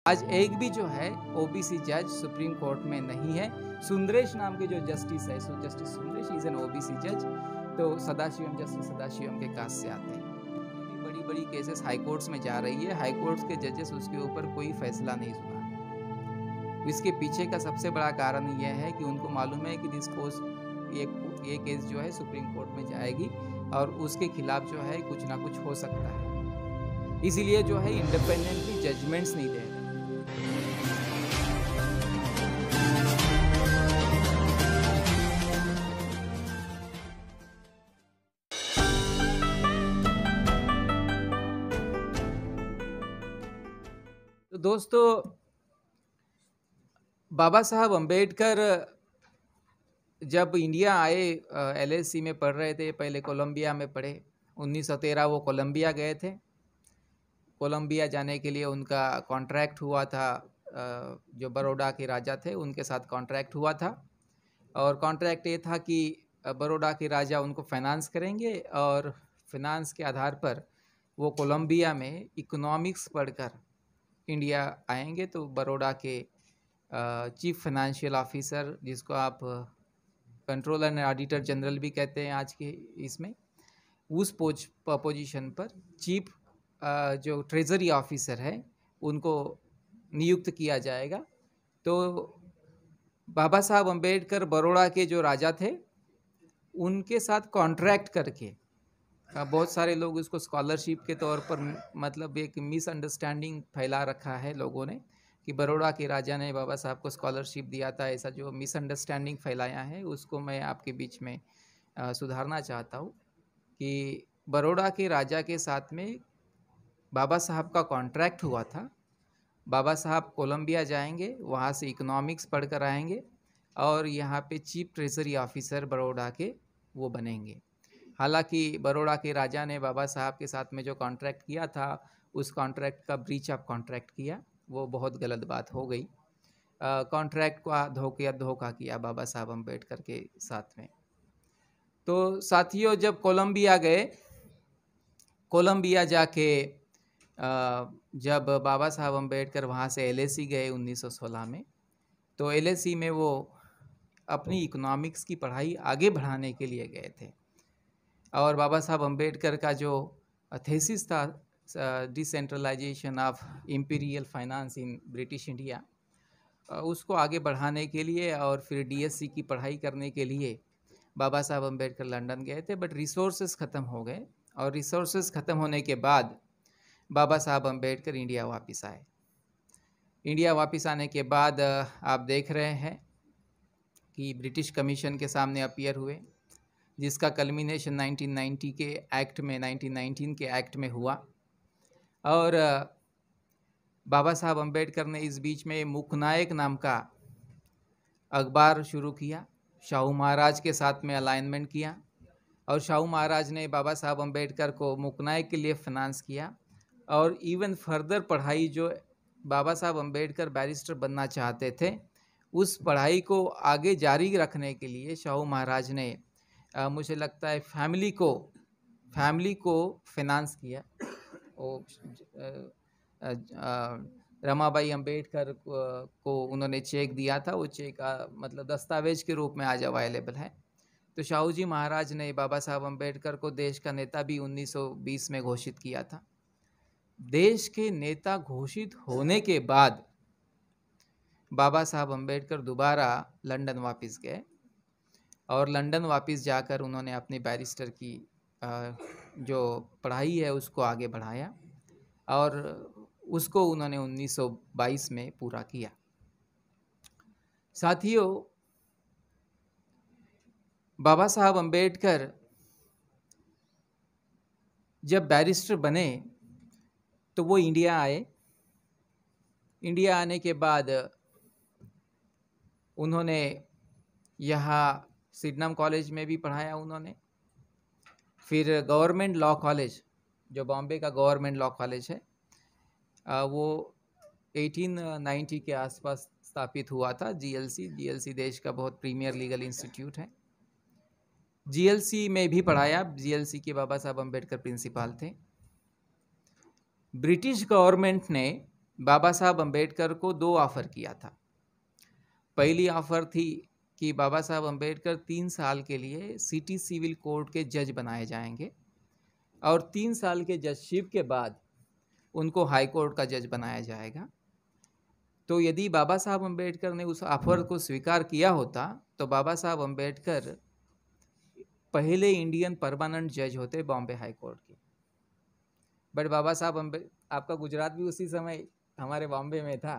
आज एक भी जो है ओबीसी जज सुप्रीम कोर्ट में नहीं है। सुंदरेश नाम के जो जस्टिस है, justice Sundaresh is an OBC जज। तो सदाशिवम, जस्टिस सदाशिवम के कास्ट से आते हैं। बड़ी बड़ी केसेस हाई कोर्ट्स में जा रही है, हाई कोर्ट्स के जजेस उसके ऊपर कोई फैसला नहीं सुना। इसके पीछे का सबसे बड़ा कारण यह है कि उनको मालूम है कि ये केस जो है सुप्रीम कोर्ट में जाएगी और उसके खिलाफ जो है कुछ ना कुछ हो सकता है, इसीलिए जो है इंडिपेंडेंटली जजमेंट्स नहीं दे रहे। तो दोस्तों, बाबा साहब अम्बेडकर जब इंडिया आए, एलएसी में पढ़ रहे थे, पहले कोलंबिया में पढ़े। 1913 वो कोलंबिया गए थे। कोलंबिया जाने के लिए उनका कॉन्ट्रैक्ट हुआ था, जो बड़ौदा के राजा थे उनके साथ कॉन्ट्रैक्ट हुआ था। और कॉन्ट्रैक्ट ये था कि बड़ौदा के राजा उनको फाइनेंस करेंगे और फाइनेंस के आधार पर वो कोलंबिया में इकोनॉमिक्स पढ़कर इंडिया आएंगे। तो बड़ौदा के चीफ फाइनेंशियल ऑफिसर, जिसको आप कंट्रोलर एंड ऑडिटर जनरल भी कहते हैं आज के इसमें, उस पोजीशन पर चीफ जो ट्रेजरी ऑफिसर है उनको नियुक्त किया जाएगा। तो बाबा साहब अम्बेडकर बड़ौदा के जो राजा थे उनके साथ कॉन्ट्रैक्ट करके, बहुत सारे लोग उसको स्कॉलरशिप के तौर पर, मतलब एक मिसअंडरस्टैंडिंग फैला रखा है लोगों ने कि बड़ौदा के राजा ने बाबा साहब को स्कॉलरशिप दिया था। ऐसा जो मिसअंडरस्टैंडिंग फैलाया है उसको मैं आपके बीच में सुधारना चाहता हूँ कि बड़ौदा के राजा के साथ में बाबा साहब का कॉन्ट्रैक्ट हुआ था। बाबा साहब कोलंबिया जाएंगे, वहाँ से इकोनॉमिक्स पढ़ कर आएंगे और यहाँ पे चीफ ट्रेजरी ऑफिसर बड़ौदा के वो बनेंगे। हालांकि बड़ौदा के राजा ने बाबा साहब के साथ में जो कॉन्ट्रैक्ट किया था उस कॉन्ट्रैक्ट का ब्रीच ऑफ कॉन्ट्रैक्ट किया, वो बहुत गलत बात हो गई। कॉन्ट्रैक्ट का धोखा किया बाबा साहब अम्बेडकर के साथ में। तो साथियों, जब कोलंबिया गए, कोलंबिया जाके जब बाबा साहब अम्बेडकर वहाँ से एलएसी गए 1916 में, तो एलएसी में वो अपनी इकोनॉमिक्स की पढ़ाई आगे बढ़ाने के लिए गए थे। और बाबा साहब अम्बेडकर का जो थीसिस था, decentralisation of imperial finance in British India, उसको आगे बढ़ाने के लिए और फिर डीएससी की पढ़ाई करने के लिए बाबा साहब अम्बेडकर लंदन गए थे। बट रिसोर्सेज ख़त्म हो गए और रिसोर्सेज ख़त्म होने के बाद बाबा साहब अम्बेडकर इंडिया वापस आए। इंडिया वापस आने के बाद आप देख रहे हैं कि ब्रिटिश कमीशन के सामने अपीयर हुए, जिसका कल्मिनेशन 1990 के एक्ट में, 1919 के एक्ट में हुआ। और बाबा साहब अम्बेडकर ने इस बीच में मुकनायक नाम का अखबार शुरू किया, शाहू महाराज के साथ में अलाइनमेंट किया और शाहू महाराज ने बाबा साहब अम्बेडकर को मुकनायक के लिए फाइनेंस किया। और इवन फर्दर पढ़ाई, जो बाबा साहब अम्बेडकर बैरिस्टर बनना चाहते थे, उस पढ़ाई को आगे जारी रखने के लिए शाहू महाराज ने मुझे लगता है फैमिली को फाइनेंस किया। रमाबाई अम्बेडकर को उन्होंने चेक दिया था, वो चेक मतलब दस्तावेज के रूप में आज अवेलेबल है। तो शाहू जी महाराज ने बाबा साहब अम्बेडकर को देश का नेता भी 1920 में घोषित किया था। देश के नेता घोषित होने के बाद बाबा साहब अम्बेडकर दोबारा लंदन वापस गए और लंदन वापस जाकर उन्होंने अपनी बैरिस्टर की जो पढ़ाई है उसको आगे बढ़ाया और उसको उन्होंने 1922 में पूरा किया। साथियों, बाबा साहब अम्बेडकर जब बैरिस्टर बने तो वो इंडिया आए। इंडिया आने के बाद उन्होंने यहाँ सिडनम कॉलेज में भी पढ़ाया उन्होंने। फिर गवर्नमेंट लॉ कॉलेज, जो बॉम्बे का गवर्नमेंट लॉ कॉलेज है, वो 1890 के आसपास स्थापित हुआ था। जीएलसी देश का बहुत प्रीमियर लीगल इंस्टीट्यूट है। जीएलसी में भी पढ़ाया। जीएलसी के बाबा साहब अम्बेडकर प्रिंसिपल थे। ब्रिटिश गवर्नमेंट ने बाबा साहब अम्बेडकर को 2 ऑफ़र किया था। पहली ऑफ़र थी कि बाबा साहब अम्बेडकर 3 साल के लिए सिटी सिविल कोर्ट के जज बनाए जाएंगे और 3 साल के जजशिप के बाद उनको हाई कोर्ट का जज बनाया जाएगा। तो यदि बाबा साहब अम्बेडकर ने उस ऑफ़र को स्वीकार किया होता तो बाबा साहब अम्बेडकर पहले इंडियन परमानेंट जज होते बॉम्बे हाई कोर्ट के। बट बाबा साहब आपका गुजरात भी उसी समय हमारे बॉम्बे में था,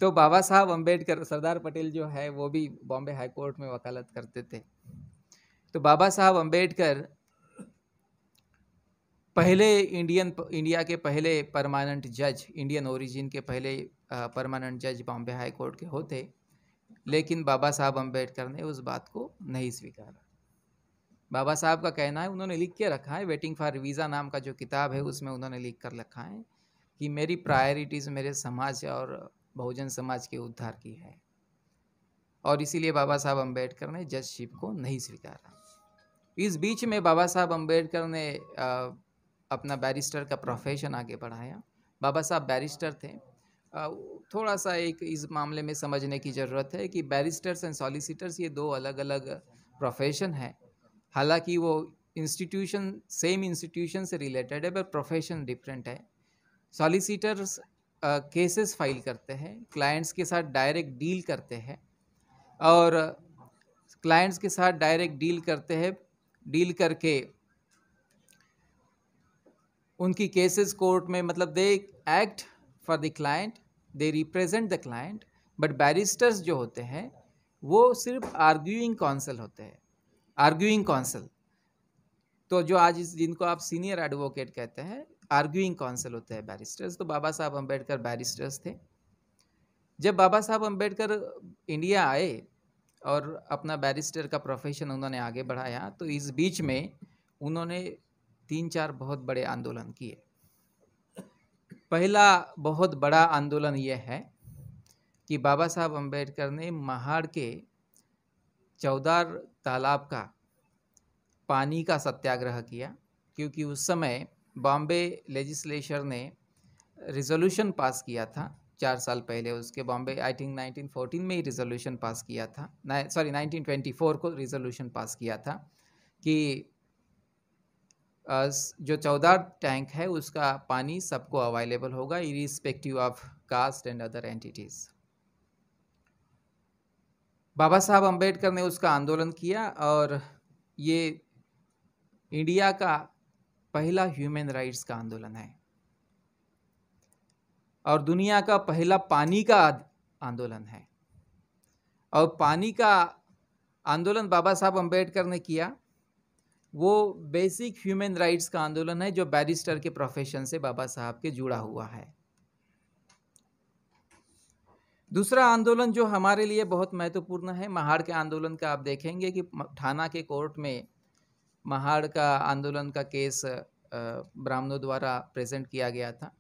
तो बाबा साहब अम्बेडकर, सरदार पटेल जो है वो भी बॉम्बे हाई कोर्ट में वकालत करते थे। तो बाबा साहब अम्बेडकर पहले इंडिया के पहले परमानेंट जज, इंडियन ओरिजिन के पहले परमानेंट जज बॉम्बे हाई कोर्ट के होते, लेकिन बाबा साहब अम्बेडकर ने उस बात को नहीं स्वीकारा। बाबा साहब का कहना है, उन्होंने लिख के रखा है, वेटिंग फॉर वीज़ा नाम का जो किताब है उसमें उन्होंने लिख कर रखा है कि मेरी प्रायोरिटीज़ मेरे समाज और बहुजन समाज के उद्धार की है, और इसीलिए बाबा साहब अम्बेडकर ने जजशिप को नहीं स्वीकारा। इस बीच में बाबा साहब अम्बेडकर ने अपना बैरिस्टर का प्रोफेशन आगे बढ़ाया। बाबा साहब बैरिस्टर थे। थोड़ा सा एक इस मामले में समझने की ज़रूरत है कि बैरिस्टर्स एंड सॉलिसिटर्स ये 2 अलग अलग प्रोफेशन है। हालांकि वो इंस्टीट्यूशन सेम इंस्टीट्यूशन से रिलेटेड है, पर प्रोफेशन डिफरेंट है। सॉलिसिटर्स केसेस फाइल करते हैं, क्लाइंट्स के साथ डायरेक्ट डील करते हैं, और क्लाइंट्स के साथ डायरेक्ट डील करते हैं, डील करके उनकी केसेस कोर्ट में, मतलब they act for the client, they represent the client. But barrister's जो होते हैं वो सिर्फ आर्ग्यूइंग काउंसिल होते हैं, आर्ग्यूइंग काउंसिल। तो जो आज जिनको आप सीनियर एडवोकेट कहते हैं, आर्ग्यूइंग काउंसिल होते हैं बैरिस्टर्स। तो बाबा साहब अम्बेडकर बैरिस्टर्स थे। जब बाबा साहब अम्बेडकर इंडिया आए और अपना बैरिस्टर का प्रोफेशन उन्होंने आगे बढ़ाया, तो इस बीच में उन्होंने 3-4 बहुत बड़े आंदोलन किए। पहला बहुत बड़ा आंदोलन यह है कि बाबा साहब अम्बेडकर ने महाड़ के चौदार तालाब का पानी का सत्याग्रह किया, क्योंकि उस समय बॉम्बे लेजिस्लेचर ने रिजोल्यूशन पास किया था 4 साल पहले। उसके बॉम्बे आई थिंक 1914 में ही रिजोल्यूशन पास किया था, 1924 को रिजोल्यूशन पास किया था कि जो चौदार टैंक है उसका पानी सबको अवेलेबल होगा, irrespective of caste and other entities. Baba Saheb Ambedkar ने उसका आंदोलन किया, और ये इंडिया का पहला ह्यूमन राइट्स का आंदोलन है और दुनिया का पहला पानी का आंदोलन है। और पानी का आंदोलन बाबा साहब अम्बेडकर ने किया, वो बेसिक ह्यूमन राइट्स का आंदोलन है जो बैरिस्टर के प्रोफेशन से बाबा साहब के जुड़ा हुआ है। दूसरा आंदोलन जो हमारे लिए बहुत महत्वपूर्ण है, महाड़ के आंदोलन का। आप देखेंगे कि थाना के कोर्ट में महाड़ का आंदोलन का केस ब्राह्मणों द्वारा प्रेजेंट किया गया था,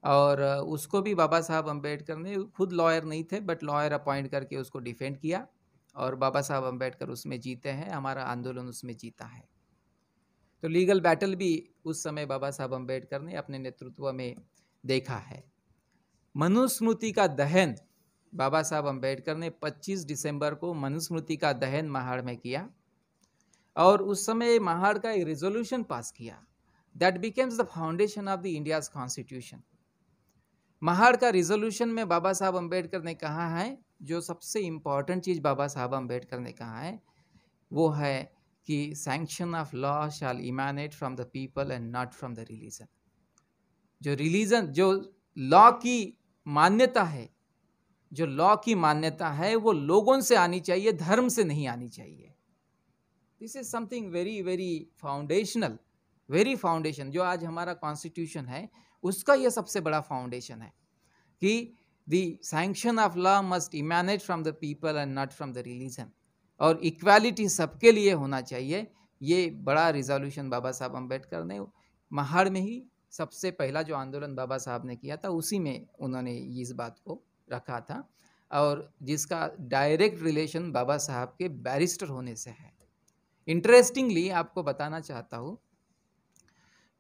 और उसको भी बाबा साहब अम्बेडकर ने, खुद लॉयर नहीं थे बट लॉयर अपॉइंट करके उसको डिफेंड किया, और बाबा साहब अम्बेडकर उसमें जीते हैं, हमारा आंदोलन उसमें जीता है। तो लीगल बैटल भी उस समय बाबा साहब अम्बेडकर ने अपने नेतृत्व में देखा है। मनुस्मृति का दहन बाबा साहब अम्बेडकर ने 25 दिसंबर को मनुस्मृति का दहन महाड़ में किया, और उस समय महाड़ का एक रेजोल्यूशन पास किया that becomes the foundation of the India's constitution. Mahad का रिजोल्यूशन में बाबा साहब अम्बेडकर ने कहा है, जो सबसे इम्पॉर्टेंट चीज़ बाबा साहब अम्बेडकर ने कहा है वो है कि sanction of law shall emanate from the people and not from the religion. जो रिलीजन, जो लॉ की मान्यता है, जो लॉ की मान्यता है वो लोगों से आनी चाहिए, धर्म से नहीं आनी चाहिए। This is something very very foundational, very foundation. जो आज हमारा कॉन्स्टिट्यूशन है उसका यह सबसे बड़ा फाउंडेशन है कि the sanction of law must emanate from the people and not from the religion, और इक्वालिटी सबके लिए होना चाहिए। ये बड़ा रिजोल्यूशन बाबा साहब अम्बेडकर ने महाड़ में ही सबसे पहला जो आंदोलन बाबा साहब ने किया था उसी में उन्होंने इस बात को रखा था, और जिसका डायरेक्ट रिलेशन बाबा साहब के बैरिस्टर होने से है। इंटरेस्टिंगली आपको बताना चाहता हूँ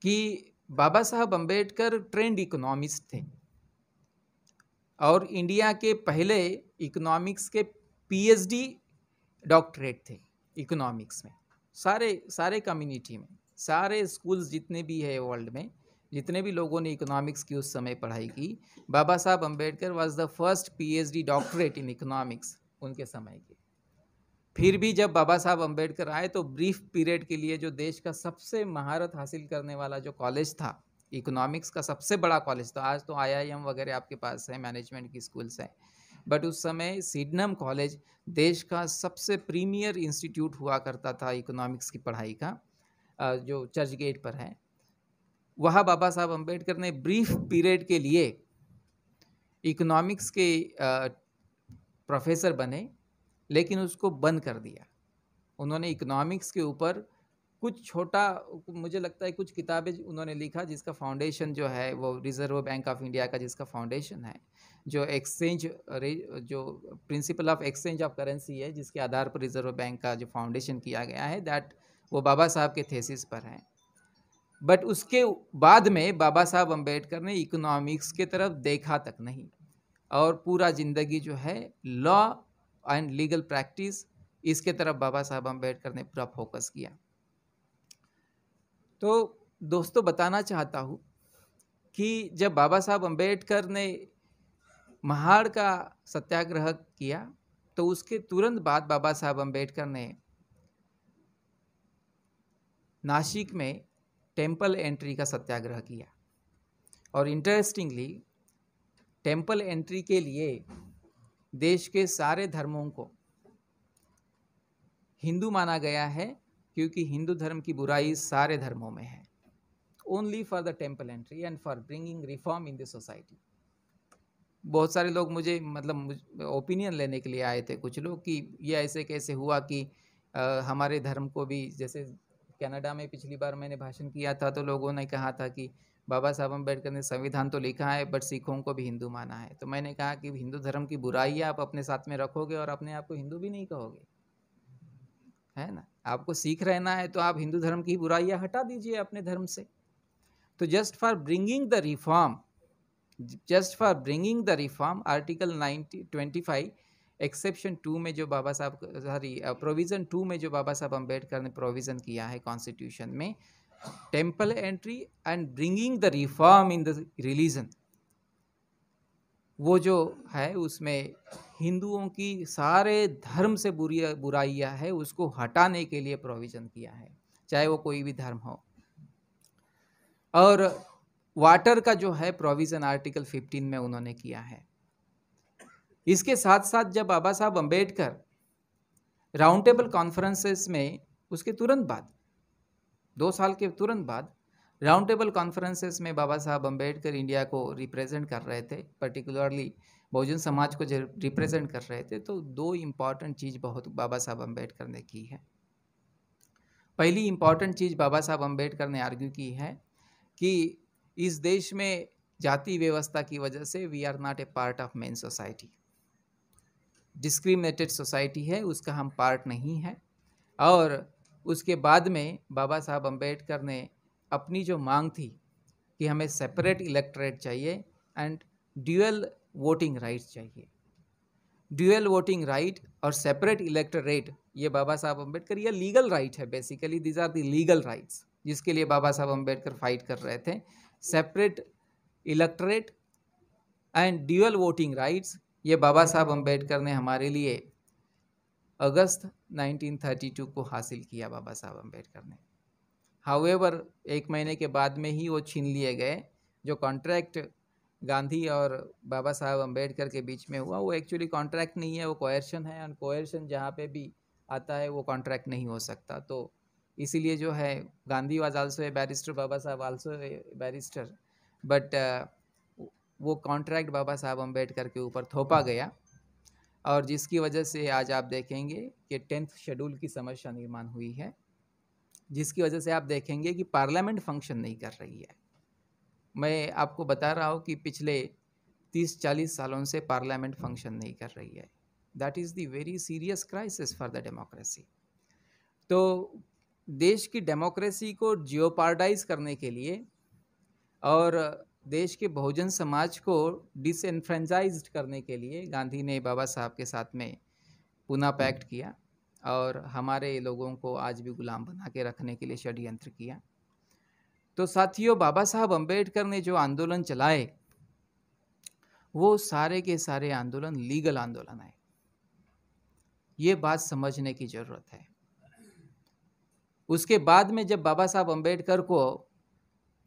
कि बाबा साहब अम्बेडकर ट्रेंड इकोनॉमिस्ट थे और इंडिया के पहले इकोनॉमिक्स के पीएचडी डॉक्टरेट थे इकोनॉमिक्स में। सारे कम्युनिटी में, सारे स्कूल्स जितने भी है वर्ल्ड में, जितने भी लोगों ने इकोनॉमिक्स की उस समय पढ़ाई की, बाबा Saheb Ambedkar was the first PhD doctorate in economics उनके समय के। फिर भी जब बाबा साहब अम्बेडकर आए तो ब्रीफ पीरियड के लिए जो देश का सबसे महारत हासिल करने वाला जो कॉलेज था, इकोनॉमिक्स का सबसे बड़ा कॉलेज था, आज तो आईआईएम वगैरह आपके पास है, मैनेजमेंट की स्कूल्स हैं, बट उस समय सिडनम कॉलेज देश का सबसे प्रीमियर इंस्टीट्यूट हुआ करता था इकोनॉमिक्स की पढ़ाई का, जो चर्च गेट पर है। वहाँ बाबा साहब अम्बेडकर ने ब्रीफ पीरियड के लिए इकोनॉमिक्स के प्रोफेसर बने, लेकिन उसको बंद कर दिया। उन्होंने इकोनॉमिक्स के ऊपर कुछ छोटा, मुझे लगता है कुछ किताबें उन्होंने लिखा, जिसका फाउंडेशन जो है वो रिजर्व बैंक ऑफ इंडिया का जिसका फाउंडेशन है, जो एक्सचेंज, जो principle of exchange of currency है, जिसके आधार पर रिजर्व बैंक का जो फाउंडेशन किया गया है, दैट वो बाबा साहब के थेसिस पर है। बट उसके बाद में बाबा साहब अम्बेडकर ने इकोनॉमिक्स के तरफ देखा तक नहीं, और पूरा ज़िंदगी जो है लॉ एंड लीगल प्रैक्टिस, इसके तरफ बाबा साहब अम्बेडकर ने पूरा फोकस किया। तो दोस्तों, बताना चाहता हूँ कि जब बाबा साहब अम्बेडकर ने महाड़ का सत्याग्रह किया, तो उसके तुरंत बाद बाबा साहब अम्बेडकर ने नासिक में टेम्पल एंट्री का सत्याग्रह किया। और इंटरेस्टिंगली, टेम्पल एंट्री के लिए देश के सारे धर्मों को हिंदू माना गया है, क्योंकि हिंदू धर्म की बुराई सारे धर्मों में है। Only for the temple entry and for bringing reform in the society. बहुत सारे लोग मुझे मतलब ओपिनियन लेने के लिए आए थे, कुछ लोग, कि ये ऐसे कैसे हुआ कि हमारे धर्म को भी, जैसे कनाडा में पिछली बार मैंने भाषण किया था तो लोगों ने कहा था कि बाबा साहब अम्बेडकर ने संविधान तो लिखा है बट सिखों को भी हिंदू माना है। तो मैंने कहा कि हिंदू धर्म की बुराई आप अपने साथ में रखोगे और अपने आप को हिंदू भी नहीं कहोगे, है ना। आपको सिख रहना है तो आप हिंदू धर्म की बुराइयां हटा दीजिए अपने धर्म से। तो just for bringing the reform article 25 exception 2 में जो बाबा साहब, प्रोविज़न 2 में जो बाबा साहब अम्बेडकर ने प्रोविज़न किया है कॉन्स्टिट्यूशन में, temple entry and bringing the reform in the religion, वो जो है उसमें हिंदुओं की सारे धर्म से बुराइयां है उसको हटाने के लिए प्रोविज़न किया है, चाहे वो कोई भी धर्म हो। और वाटर का जो है प्रोविज़न आर्टिकल 15 में उन्होंने किया है। इसके साथ साथ जब बाबा Saheb Ambedkar round table conferences में, उसके तुरंत बाद 2 साल के तुरंत बाद राउंड टेबल कॉन्फ्रेंसेस में बाबा साहब अम्बेडकर इंडिया को रिप्रेजेंट कर रहे थे, पर्टिकुलरली बहुजन समाज को रिप्रेजेंट कर रहे थे, तो 2 इम्पॉर्टेंट चीज़ बहुत बाबा साहब अम्बेडकर ने की है। पहली इम्पॉर्टेंट चीज़ बाबा साहब अम्बेडकर ने आर्ग्यू की है कि इस देश में जाति व्यवस्था की वजह से we are not a part of main society, discriminated society है, उसका हम पार्ट नहीं है। और उसके बाद में बाबा साहब अम्बेडकर ने अपनी जो मांग थी कि हमें सेपरेट इलेक्टोरेट चाहिए एंड ड्यूअल वोटिंग राइट्स चाहिए, ड्यूअल वोटिंग राइट और सेपरेट इलेक्टोरेट, ये बाबा साहब अम्बेडकर, ये लीगल राइट है basically, these are the legal rights जिसके लिए बाबा साहब अम्बेडकर फाइट कर रहे थे। Separate electorate and dual voting rights, ये बाबा साहब अम्बेडकर ने हमारे लिए अगस्त 1932 को हासिल किया बाबा साहब अम्बेडकर ने। हाउएवर 1 महीने के बाद में ही वो छीन लिए गए। जो कॉन्ट्रैक्ट गांधी और बाबा साहब अम्बेडकर के बीच में हुआ वो एक्चुअली कॉन्ट्रैक्ट नहीं है, वो कोएर्शन है, और कोएर्शन जहाँ पे भी आता है वो कॉन्ट्रैक्ट नहीं हो सकता। तो इसीलिए जो है Gandhi was also a barrister, Baba Saheb also a barrister, but वो कॉन्ट्रैक्ट बाबा साहब अम्बेडकर के ऊपर थोपा गया, और जिसकी वजह से आज आप देखेंगे कि 10th शेड्यूल की समस्या निर्माण हुई है, जिसकी वजह से आप देखेंगे कि पार्लियामेंट फंक्शन नहीं कर रही है। मैं आपको बता रहा हूँ कि पिछले 30-40 सालों से पार्लियामेंट फंक्शन नहीं कर रही है। That is the very serious crisis for the democracy. तो देश की डेमोक्रेसी को जियोपार्डाइज करने के लिए और देश के बहुजन समाज को डिसएनफ्रेंचाइज्ड करने के लिए गांधी ने बाबा साहब के साथ में पुनः पैक्ट किया और हमारे लोगों को आज भी गुलाम बना के रखने के लिए षड्यंत्र किया। तो साथियों, बाबा साहब अम्बेडकर ने जो आंदोलन चलाए वो सारे के सारे आंदोलन लीगल आंदोलन है। ये बात समझने की जरूरत है। उसके बाद में जब बाबा साहब अम्बेडकर को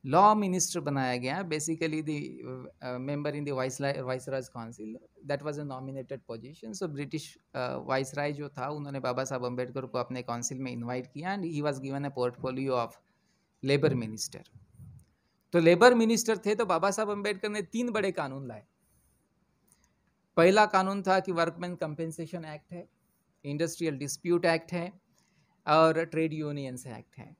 लॉ मिनिस्टर बनाया गया, basically the member in the viceroy's council, that was a nominated position. So British viceroy जो था उन्होंने बाबा साहब अम्बेडकर को अपने काउंसिल में इनवाइट किया and he was given a portfolio of labour minister. तो लेबर मिनिस्टर थे तो बाबा साहब अम्बेडकर ने 3 बड़े कानून लाए। पहला कानून था कि वर्कमैन कंपेंसेशन एक्ट है, इंडस्ट्रियल डिस्प्यूट एक्ट है और ट्रेड यूनियंस एक्ट है।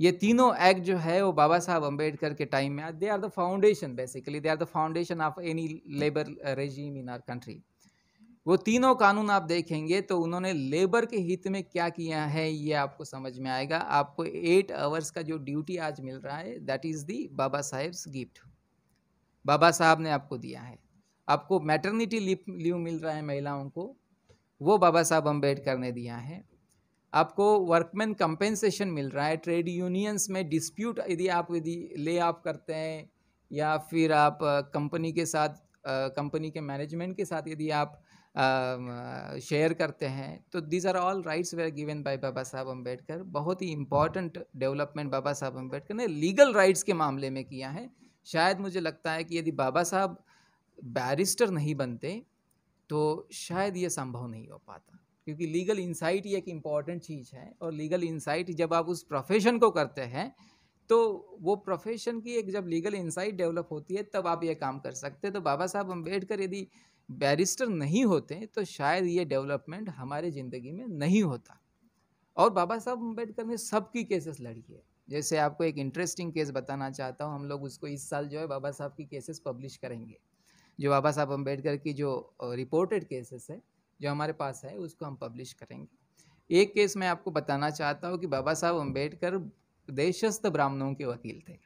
ये तीनों एक्ट जो है वो बाबा साहब अम्बेडकर के टाइम में, they are the foundation, basically they are the foundation of any labour regime in our country. वो तीनों कानून आप देखेंगे तो उन्होंने लेबर के हित में क्या किया है ये आपको समझ में आएगा। आपको 8 आवर्स का जो ड्यूटी आज मिल रहा है, that is the Baba Saheb's gift, Baba Saheb ने आपको दिया है। आपको मैटरनिटी लीव मिल रहा है महिलाओं को, वो बाबा साहब अम्बेडकर ने दिया है। आपको वर्कमैन कंपेंसेशन मिल रहा है। ट्रेड यूनियंस में डिस्प्यूट यदि ले ऑफ करते हैं या फिर आप कंपनी के साथ, कंपनी के मैनेजमेंट के साथ यदि आप शेयर करते हैं, तो these are all rights were given by Baba Saheb Ambedkar. बहुत ही इंपॉर्टेंट डेवलपमेंट बाबा साहब अम्बेडकर ने लीगल राइट्स के मामले में किया है। शायद मुझे लगता है कि यदि बाबा साहब बैरिस्टर नहीं बनते तो शायद ये संभव नहीं हो पाता, क्योंकि लीगल इंसाइट ये एक इम्पॉर्टेंट चीज़ है। और लीगल इंसाइट जब आप उस प्रोफेशन को करते हैं तो वो प्रोफेशन की एक जब लीगल इंसाइट डेवलप होती है तब आप ये काम कर सकते हैं। तो बाबा साहब अम्बेडकर यदि बैरिस्टर नहीं होते तो शायद ये डेवलपमेंट हमारे ज़िंदगी में नहीं होता। और बाबा साहब अम्बेडकर ने सबकी केसेस लड़ी है। जैसे आपको एक इंटरेस्टिंग केस बताना चाहता हूँ, हम लोग उसको इस साल जो है बाबा साहब की केसेस पब्लिश करेंगे। जो बाबा साहब अम्बेडकर की जो रिपोर्टेड केसेस है जो हमारे पास है उसको हम पब्लिश करेंगे। एक केस मैं आपको बताना चाहता हूँ कि बाबा साहब अम्बेडकर देशस्थ ब्राह्मणों के वकील थे।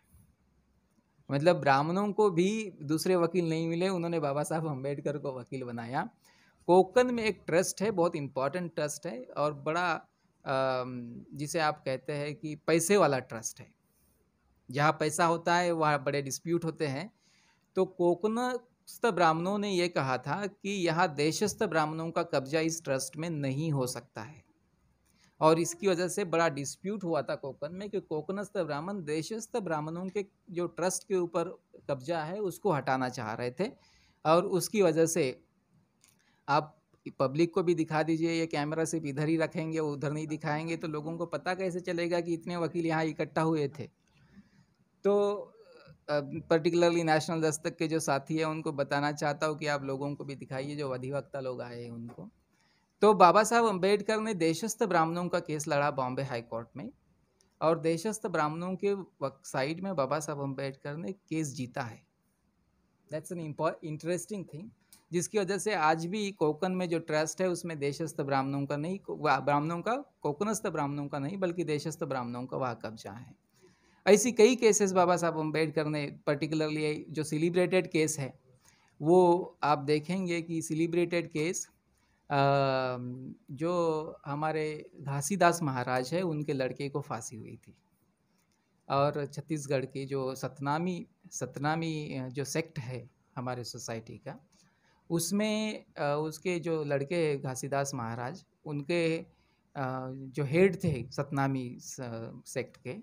मतलब ब्राह्मणों को भी दूसरे वकील नहीं मिले, उन्होंने बाबा साहब अम्बेडकर को वकील बनाया। कोकन में एक ट्रस्ट है, बहुत इंपॉर्टेंट ट्रस्ट है और बड़ा जिसे आप कहते हैं कि पैसे वाला ट्रस्ट है। जहाँ पैसा होता है वहाँ बड़े डिस्प्यूट होते हैं। तो कोकनस्थ ब्राह्मणों ने ये कहा था कि यहाँ देशस्थ ब्राह्मणों का कब्जा इस ट्रस्ट में नहीं हो सकता है, और इसकी वजह से बड़ा डिस्प्यूट हुआ था कोकन में कि कोकनस्थ ब्राह्मण देशस्थ ब्राह्मणों के जो ट्रस्ट के ऊपर कब्जा है उसको हटाना चाह रहे थे। और उसकी वजह से आप पब्लिक को भी दिखा दीजिए, ये कैमरा सिर्फ इधर ही रखेंगे उधर नहीं दिखाएंगे तो लोगों को पता कैसे चलेगा कि इतने वकील यहाँ इकट्ठा हुए थे। तो पर्टिकुलरली नेशनल दस्तक के जो साथी हैं उनको बताना चाहता हूँ कि आप लोगों को भी दिखाइए, जो अधिवक्ता लोग आए हैं उनको। तो बाबा साहब अम्बेडकर ने देशस्थ ब्राह्मणों का केस लड़ा बॉम्बे हाई कोर्ट में, और देशस्थ ब्राह्मणों के साइड में बाबा साहब अम्बेडकर ने केस जीता है। दैट्स एन इंटरेस्टिंग थिंग, जिसकी वजह से आज भी कोकन में जो ट्रस्ट है उसमें देशस्थ ब्राह्मणों का नहीं, ब्राह्मणों का, कोकनस्थ ब्राह्मणों का नहीं बल्कि देशस्थ ब्राह्मणों का वहाँ कब्जा है। ऐसी कई केसेस बाबा साहब अम्बेडकर ने, पर्टिकुलरली जो सेलिब्रेटेड केस है वो आप देखेंगे कि सेलिब्रेटेड केस जो हमारे घासीदास महाराज है उनके लड़के को फांसी हुई थी, और छत्तीसगढ़ की जो सतनामी जो सेक्ट है हमारे सोसाइटी का, उसमें उसके जो लड़के घासीदास महाराज, उनके जो हेड थे सतनामी सेक्ट के,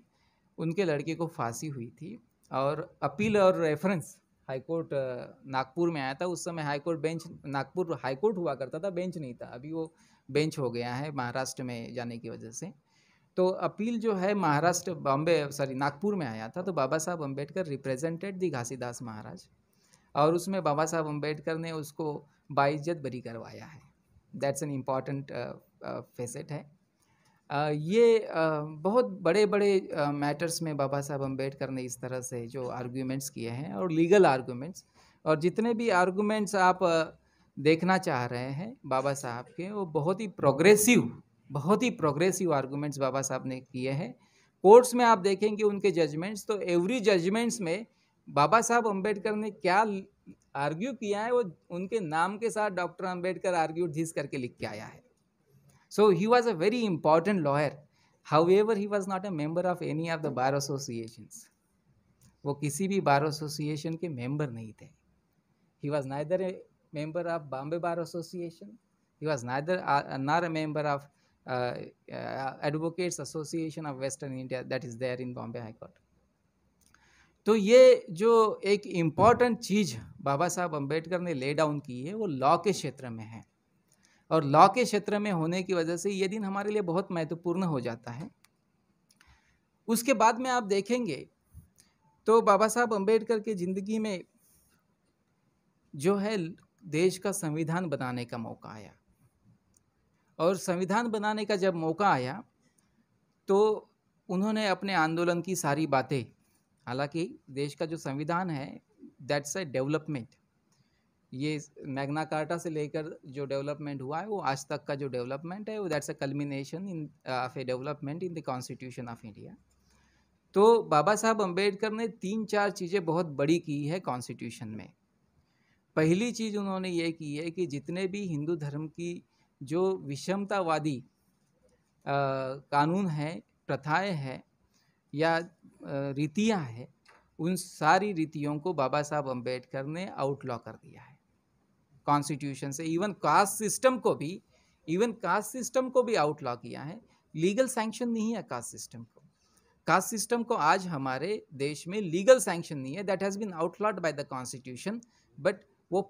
उनके लड़के को फांसी हुई थी। और अपील और रेफरेंस हाईकोर्ट नागपुर में आया था। उस समय हाईकोर्ट बेंच, नागपुर हाईकोर्ट हुआ करता था, बेंच नहीं था, अभी वो बेंच हो गया है महाराष्ट्र में जाने की वजह से। तो अपील जो है महाराष्ट्र, नागपुर में आया था। तो बाबा साहब अम्बेडकर रिप्रेजेंटेड दी घासीदास महाराज, और उसमें बाबा साहब अम्बेडकर ने उसको बाइज्जत बरी करवाया है। दैट्स एन इम्पॉर्टेंट फेसेट है। ये बहुत बड़े बड़े मैटर्स में बाबा साहब अम्बेडकर ने इस तरह से जो आर्ग्यूमेंट्स किए हैं, और लीगल आर्ग्यूमेंट्स, और जितने भी आर्ग्यूमेंट्स आप देखना चाह रहे हैं बाबा साहब के, वो बहुत ही प्रोग्रेसिव आर्ग्यूमेंट्स बाबा साहब ने किए हैं। कोर्ट्स में आप देखेंगे उनके जजमेंट्स, तो एवरी जजमेंट्स में बाबा साहब अम्बेडकर ने क्या आर्ग्यू किया है, वो उनके नाम के साथ डॉक्टर अम्बेडकर आर्ग्यू दिस करके लिख के आया है. So he was a very important lawyer. However he was not a member of any of the bar associations. वो किसी भी बार एसोसिएशन के मेंबर नहीं थे. He was neither a member of Bombay Bar Association. He was neither nor a member of Advocates Association of Western India that is there in Bombay High Court. तो ये जो एक important चीज़ बाबा साहब अम्बेडकर ने lay down की है वो law के क्षेत्र में है, और लॉ के क्षेत्र में होने की वजह से ये दिन हमारे लिए बहुत महत्वपूर्ण हो जाता है. उसके बाद में आप देखेंगे तो बाबा साहब अम्बेडकर की ज़िंदगी में जो है देश का संविधान बनाने का मौका आया, और संविधान बनाने का जब मौका आया तो उन्होंने अपने आंदोलन की सारी बातें, हालांकि देश का जो संविधान है दैट्स ए डेवलपमेंट, ये मैग्ना कार्टा से लेकर जो डेवलपमेंट हुआ है वो आज तक का जो डेवलपमेंट है वो that's a culmination in of A development in the constitution of India. तो बाबा साहब अम्बेडकर ने 3-4 चीज़ें बहुत बड़ी की है कॉन्स्टिट्यूशन में. पहली चीज़ उन्होंने ये की है कि जितने भी हिंदू धर्म की जो विषमतावादी कानून है, प्रथाएं हैं या रीतियां हैं, उन सारी रीतियों को बाबा साहब अम्बेडकर ने आउटलॉ कर दिया है कॉन्स्टिट्यूशन से. इवन कास्ट सिस्टम को भी आउटलॉ किया है. लीगल सैंक्शन नहीं है कास्ट सिस्टम को. कास्ट सिस्टम को आज हमारे देश में लीगल सैंक्शन नहीं है. That has been outlawed by the constitution, but वो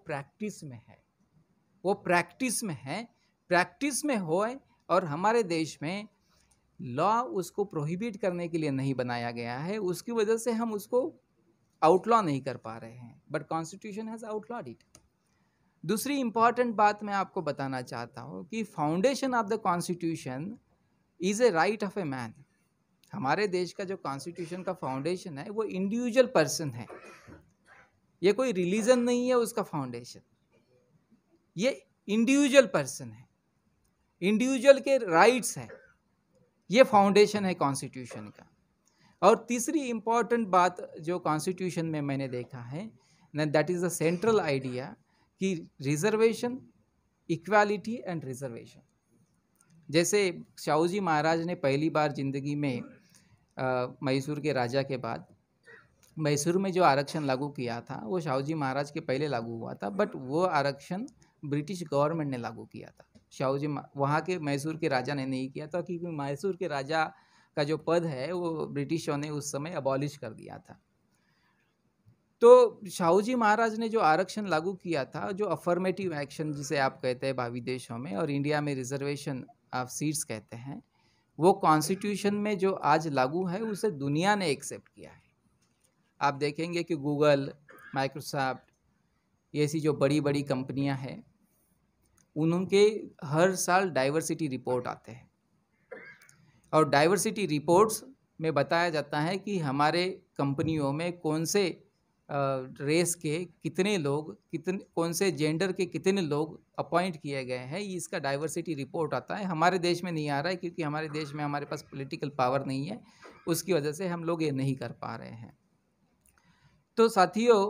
प्रैक्टिस में होए, और हमारे देश में लॉ उसको प्रोहिबिट करने के लिए नहीं बनाया गया है. उसकी वजह से हम उसको आउटलॉ नहीं कर पा रहे हैं, but constitution has outlawed it. दूसरी इंपॉर्टेंट बात मैं आपको बताना चाहता हूँ कि foundation of the constitution is a right of a man. हमारे देश का जो कॉन्स्टिट्यूशन का फाउंडेशन है वो इंडिविजुअल पर्सन है, ये कोई रिलीजन नहीं है उसका फाउंडेशन. ये इंडिविजुअल पर्सन है, इंडिविजुअल के राइट्स हैं, ये फाउंडेशन है कॉन्स्टिट्यूशन का. और तीसरी इंपॉर्टेंट बात जो कॉन्स्टिट्यूशन में मैंने देखा है that is the central idea कि रिजर्वेशन, इक्वालिटी एंड रिजर्वेशन. जैसे शाहू जी महाराज ने पहली बार जिंदगी में मैसूर के राजा के बाद मैसूर में जो आरक्षण लागू किया था वो शाहू जी महाराज के पहले लागू हुआ था, बट वो आरक्षण ब्रिटिश गवर्नमेंट ने लागू किया था. शाहू जी वहाँ के मैसूर के राजा ने नहीं किया था, क्योंकि मैसूर के राजा का जो पद है वो ब्रिटिशों ने उस समय अबॉलिश कर दिया था. तो शाहू जी महाराज ने जो आरक्षण लागू किया था, जो अफर्मेटिव एक्शन जिसे आप कहते हैं भावी देशों में, और इंडिया में रिजर्वेशन ऑफ सीट्स कहते हैं, वो कॉन्स्टिट्यूशन में जो आज लागू है उसे दुनिया ने एक्सेप्ट किया है. आप देखेंगे कि गूगल, माइक्रोसॉफ्ट, ये ऐसी जो बड़ी बड़ी कंपनियां हैं, उनके हर साल डाइवर्सिटी रिपोर्ट आते हैं, और डाइवर्सिटी रिपोर्ट्स में बताया जाता है कि हमारे कंपनियों में कौन से रेस के कितने लोग, कौन से जेंडर के कितने लोग अपॉइंट किए गए हैं. इसका डाइवर्सिटी रिपोर्ट आता है. हमारे देश में नहीं आ रहा है क्योंकि हमारे देश में हमारे पास पॉलिटिकल पावर नहीं है, उसकी वजह से हम लोग ये नहीं कर पा रहे हैं. तो साथियों,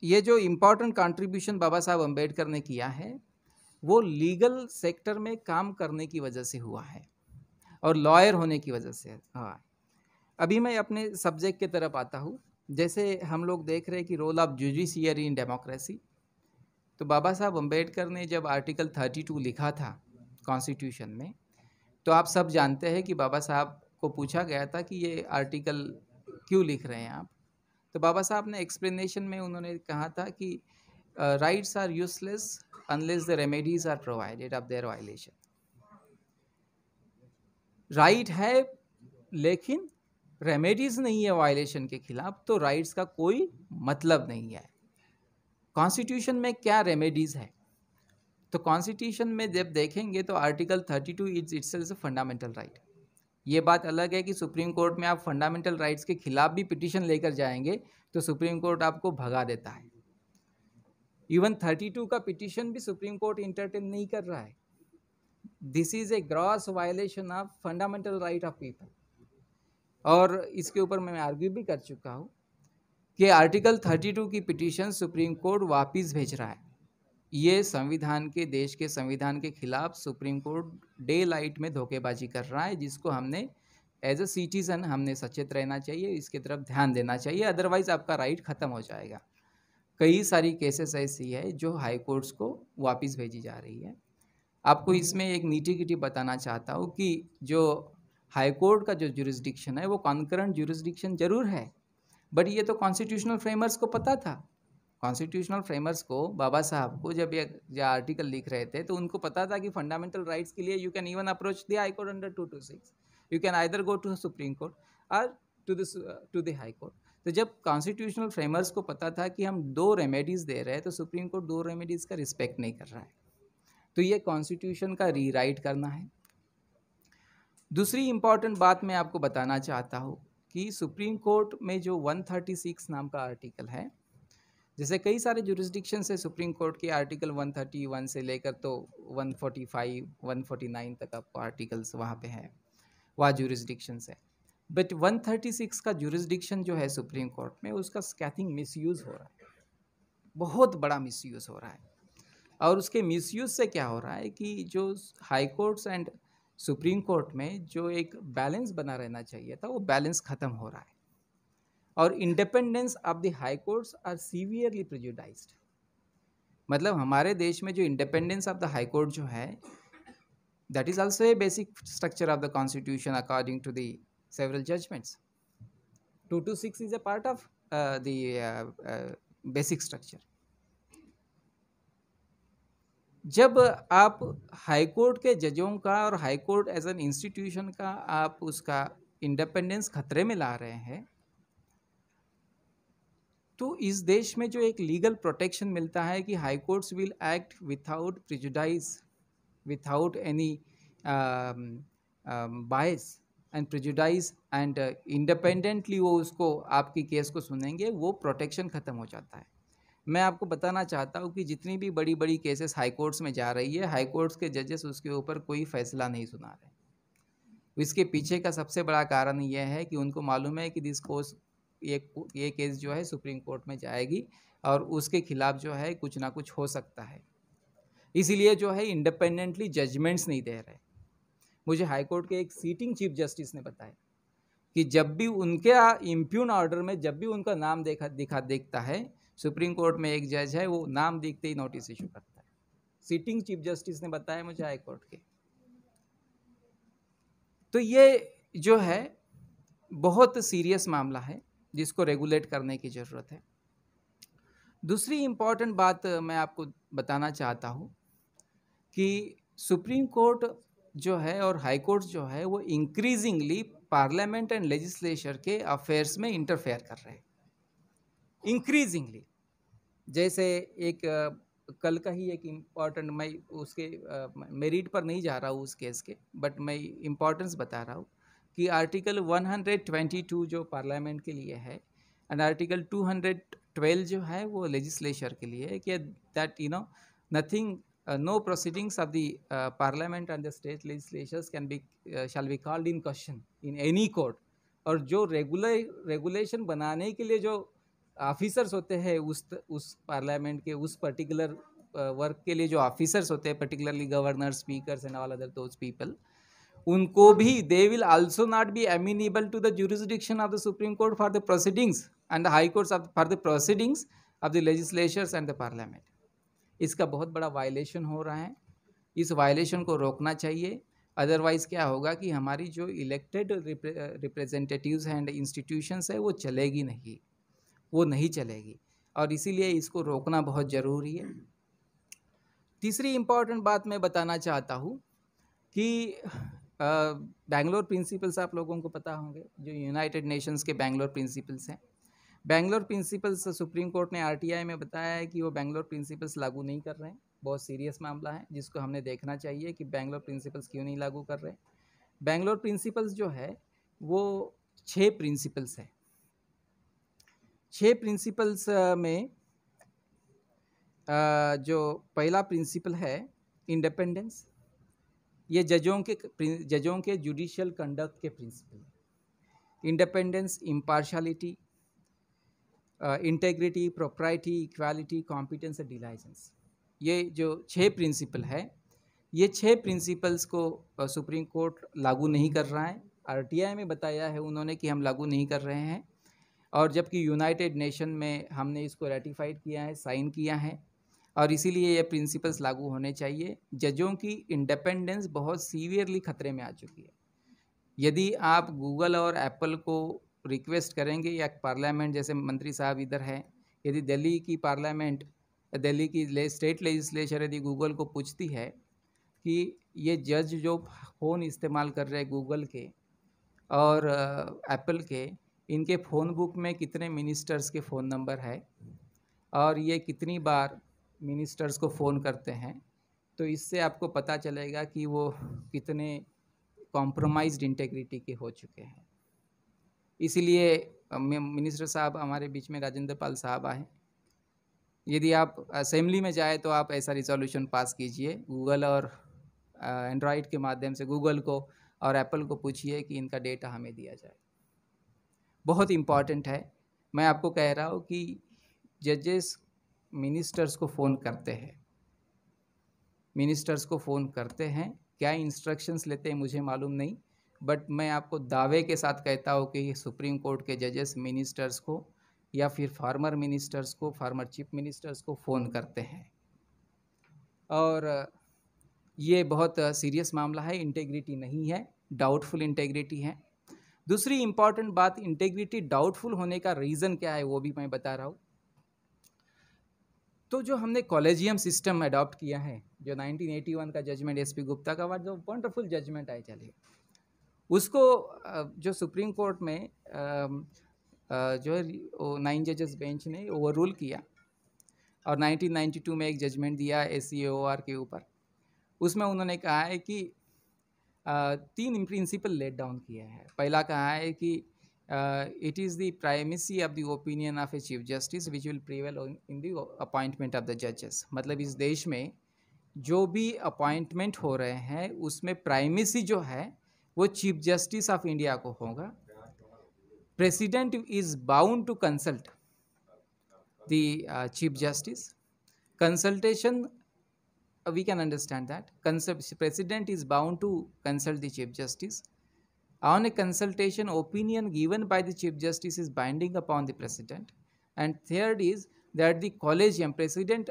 ये जो इम्पोर्टेंट कंट्रीब्यूशन बाबा साहब अम्बेडकर ने किया है वो लीगल सेक्टर में काम करने की वजह से हुआ है और लॉयर होने की वजह से. हाँ, अभी मैं अपने सब्जेक्ट की तरफ आता हूँ. जैसे हम लोग देख रहे हैं कि role of judiciary in democracy, तो बाबा साहब अम्बेडकर ने जब आर्टिकल 32 लिखा था कॉन्स्टिट्यूशन में, तो आप सब जानते हैं कि बाबा साहब को पूछा गया था कि ये आर्टिकल क्यों लिख रहे हैं आप. तो बाबा साहब ने एक्सप्लेनेशन में उन्होंने कहा था कि rights are useless unless the remedies are provided of their violation. Right है लेकिन रेमेडीज नहीं है वायलेशन के खिलाफ, तो राइट्स का कोई मतलब नहीं है. कॉन्स्टिट्यूशन में क्या रेमेडीज है? तो कॉन्स्टिट्यूशन में जब देखेंगे तो आर्टिकल 32 इट्सेल्फ फंडामेंटल राइट. ये बात अलग है कि सुप्रीम कोर्ट में आप फंडामेंटल राइट्स के खिलाफ भी पिटीशन लेकर जाएंगे तो सुप्रीम कोर्ट आपको भगा देता है. इवन 32 का पिटीशन भी सुप्रीम कोर्ट इंटरटेन नहीं कर रहा है. This is a gross violation of fundamental right of people. और इसके ऊपर मैं आर्ग्यू भी कर चुका हूँ कि आर्टिकल 32 की पिटीशन सुप्रीम कोर्ट वापस भेज रहा है। ये संविधान के, देश के संविधान के खिलाफ सुप्रीम कोर्ट डे लाइट में धोखेबाजी कर रहा है, जिसको हमने एज अ सिटीजन हमने सचेत रहना चाहिए, इसकी तरफ ध्यान देना चाहिए, अदरवाइज आपका राइट ख़त्म हो जाएगा। कई सारी केसेस ऐसी है जो हाई कोर्ट्स को वापस भेजी जा रही है। आपको इसमें एक नीटी-गिटी बताना चाहता हूँ कि जो हाई कोर्ट का जो ज्यूरिसडिक्शन है वो कॉन्करेंट ज्यूरिसडिक्शन जरूर है, बट ये तो कॉन्स्टिट्यूशनल फ्रेमर्स को पता था। कॉन्स्टिट्यूशनल फ्रेमर्स को, बाबा साहब को जब ये आर्टिकल लिख रहे थे तो उनको पता था कि फंडामेंटल राइट्स के लिए you can even approach the high court under 226, you can either go to supreme court और टू द हाई कोर्ट। तो जब कॉन्स्टिट्यूशनल फ्रेमर्स को पता था कि हम 2 रेमेडीज़ दे रहे हैं तो सुप्रीम कोर्ट 2 रेमेडीज़ का रिस्पेक्ट नहीं कर रहा है, तो ये कॉन्स्टिट्यूशन का रीराइट करना है। दूसरी इंपॉर्टेंट बात मैं आपको बताना चाहता हूँ कि सुप्रीम कोर्ट में जो 136 नाम का आर्टिकल है, जैसे कई सारे जुरिस्डिक्शन है सुप्रीम कोर्ट के, आर्टिकल 131 से लेकर तो 145, 149 तक आपको आर्टिकल्स वहाँ पे है, वहाँ जुरिस्डिक्शन है। बट 136 का जुरिस्डिक्शन जो है सुप्रीम कोर्ट में, उसका स्कैथिंग मिसयूज़ हो रहा है, बहुत बड़ा मिसयूज़ हो रहा है। और उसके मिसयूज़ से क्या हो रहा है कि जो high courts and supreme court में जो एक बैलेंस बना रहना चाहिए था, वो बैलेंस ख़त्म हो रहा है और independence of the high courts are severely prejudiced. मतलब हमारे देश में जो independence of the high court जो है, that is also a basic structure of the constitution according to the several judgements. 226 is a part of the basic structure. जब आप high court के जजों का और high court as an institution का आप उसका इंडिपेंडेंस खतरे में ला रहे हैं, तो इस देश में जो एक लीगल प्रोटेक्शन मिलता है कि high courts will act without prejudice, without any bias and prejudice and independently वो उसको आपकी केस को सुनेंगे, वो प्रोटेक्शन ख़त्म हो जाता है। मैं आपको बताना चाहता हूँ कि जितनी भी बड़ी बड़ी केसेस हाई कोर्ट्स में जा रही है, हाई कोर्ट्स के जजेस उसके ऊपर कोई फैसला नहीं सुना रहे। इसके पीछे का सबसे बड़ा कारण यह है कि उनको मालूम है कि दिस कोर्स ये केस जो है सुप्रीम कोर्ट में जाएगी और उसके खिलाफ जो है कुछ ना कुछ हो सकता है, इसीलिए जो है इंडिपेंडेंटली जजमेंट्स नहीं दे रहे। मुझे हाई कोर्ट के एक सीटिंग चीफ जस्टिस ने बताया कि जब भी उनके इम्प्यून ऑर्डर में जब भी उनका नाम देखता है, सुप्रीम कोर्ट में एक जज है, वो नाम देखते ही नोटिस इशू करता है। सीटिंग चीफ जस्टिस ने बताया मुझे हाई कोर्ट के। तो ये जो है बहुत सीरियस मामला है जिसको रेगुलेट करने की ज़रूरत है। दूसरी इम्पॉर्टेंट बात मैं आपको बताना चाहता हूँ कि सुप्रीम कोर्ट जो है और हाई कोर्ट जो है वो इंक्रीजिंगली पार्लियामेंट एंड लेजिस्लेचर के अफेयर्स में इंटरफेयर कर रहे हैं, इंक्रीजिंगली। जैसे एक कल का ही एक इम्पॉर्टेंट, मैं उसके मेरिट पर नहीं जा रहा हूँ उस केस के, बट मैं इम्पॉर्टेंस बता रहा हूँ कि आर्टिकल 122 जो पार्लियामेंट के लिए है एंड आर्टिकल 212 जो है वो लेजिस्लेचर के लिए है कि that you know nothing no proceedings of the parliament and the state legislatures can be shall be called in question in any court. और जो रेगुलेशन बनाने के लिए जो ऑफिसर्स होते हैं उस पार्लियामेंट के उस पर्टिकुलर वर्क के लिए जो ऑफिसर्स होते हैं, particularly governor, speakers and all other those people, उनको भी they will also not be amenable to the jurisdiction of the supreme court for the proceedings and the high courts for the proceedings of the legislatures and the parliament. इसका बहुत बड़ा violation हो रहा है, इस violation को रोकना चाहिए। अदरवाइज क्या होगा कि हमारी जो इलेक्टेड रिप्रेजेंटेटिव्स एंड इंस्टीट्यूशंस है वो चलेगी नहीं, वो नहीं चलेगी, और इसीलिए इसको रोकना बहुत ज़रूरी है। तीसरी इम्पॉर्टेंट बात मैं बताना चाहता हूँ कि बैंगलोर प्रिंसिपल्स आप लोगों को पता होंगे, जो यूनाइटेड नेशंस के बैंगलोर प्रिंसिपल्स हैं। बैंगलोर प्रिंसिपल्स सुप्रीम कोर्ट ने आरटीआई में बताया है कि वो बैंगलोर प्रिंसिपल्स लागू नहीं कर रहे हैं। बहुत सीरियस मामला है जिसको हमने देखना चाहिए कि बैंगलोर प्रिंसिपल्स क्यों नहीं लागू कर रहे हैं। बैंगलोर प्रिंसिपल्स जो है वो 6 प्रिंसिपल्स है। 6 प्रिंसिपल्स में जो पहला प्रिंसिपल है इंडिपेंडेंस, ये जजों के जुडिशियल कंडक्ट के principle. Independence, impartiality, integrity, propriety, equality, competence and diligence, ये जो 6 प्रिंसिपल है, ये 6 प्रिंसिपल्स को सुप्रीम कोर्ट लागू नहीं कर रहा है। आरटीआई में बताया है उन्होंने कि हम लागू नहीं कर रहे हैं, और जबकि यूनाइटेड नेशन में हमने इसको रेटिफाइड किया है, साइन किया है, और इसीलिए ये प्रिंसिपल्स लागू होने चाहिए। जजों की इंडिपेंडेंस बहुत सीवियरली खतरे में आ चुकी है। यदि आप गूगल और एप्पल को रिक्वेस्ट करेंगे, या पार्लियामेंट जैसे मंत्री साहब इधर हैं, यदि दिल्ली की पार्लियामेंट, दिल्ली की स्टेट लेजिस्लेचर यदि गूगल को पूछती है कि ये जज जो फ़ोन इस्तेमाल कर रहे हैं गूगल के और एप्पल के, इनके फ़ोन बुक में कितने मिनिस्टर्स के फ़ोन नंबर है और ये कितनी बार मिनिस्टर्स को फ़ोन करते हैं, तो इससे आपको पता चलेगा कि वो कितने कॉम्प्रोमाइज्ड इंटेग्रिटी के हो चुके हैं। इसीलिए मिनिस्टर साहब हमारे बीच में, राजेंद्र पाल साहब आए, यदि आप असेंबली में जाए तो आप ऐसा रिजोल्यूशन पास कीजिए, गूगल और एंड्रॉयड के माध्यम से गूगल को और एप्पल को पूछिए कि इनका डेटा हमें दिया जाए। बहुत इम्पॉर्टेंट है। मैं आपको कह रहा हूँ कि जजेस मिनिस्टर्स को फ़ोन करते हैं, मिनिस्टर्स को फ़ोन करते हैं, क्या इंस्ट्रक्शंस लेते हैं मुझे मालूम नहीं, बट मैं आपको दावे के साथ कहता हूँ कि सुप्रीम कोर्ट के जजेस मिनिस्टर्स को या फिर फार्मर मिनिस्टर्स को, फार्मर चीफ मिनिस्टर्स को फ़ोन करते हैं, और ये बहुत सीरियस मामला है। इंटेग्रिटी नहीं है, डाउटफुल इंटेग्रिटी है। दूसरी इम्पॉर्टेंट बात, इंटेग्रिटी डाउटफुल होने का रीज़न क्या है वो भी मैं बता रहा हूँ। तो जो हमने कॉलेजियम सिस्टम अडॉप्ट किया है, जो 1981 का जजमेंट एसपी गुप्ता का, जो वंडरफुल जजमेंट है, चलिए उसको जो सुप्रीम कोर्ट में जो है 9 जजेस बेंच ने ओवर रूल किया और 1992 में एक जजमेंट दिया SCOR के ऊपर। उसमें उन्होंने कहा है कि 3 प्रिंसिपल लेट डाउन किया है। पहला कहा है कि it is the primacy of the opinion of a chief justice which will prevail in the appointment of the जजेस। मतलब इस देश में जो भी अपॉइंटमेंट हो रहे हैं उसमें प्राइमेसी जो है वो चीफ जस्टिस ऑफ इंडिया को होगा। President is bound to consult the chief justice. Consultation, we can understand that president is bound to consult the chief justice. On a consultation, opinion given by the chief justice is binding upon the president. And third is that the collegium president,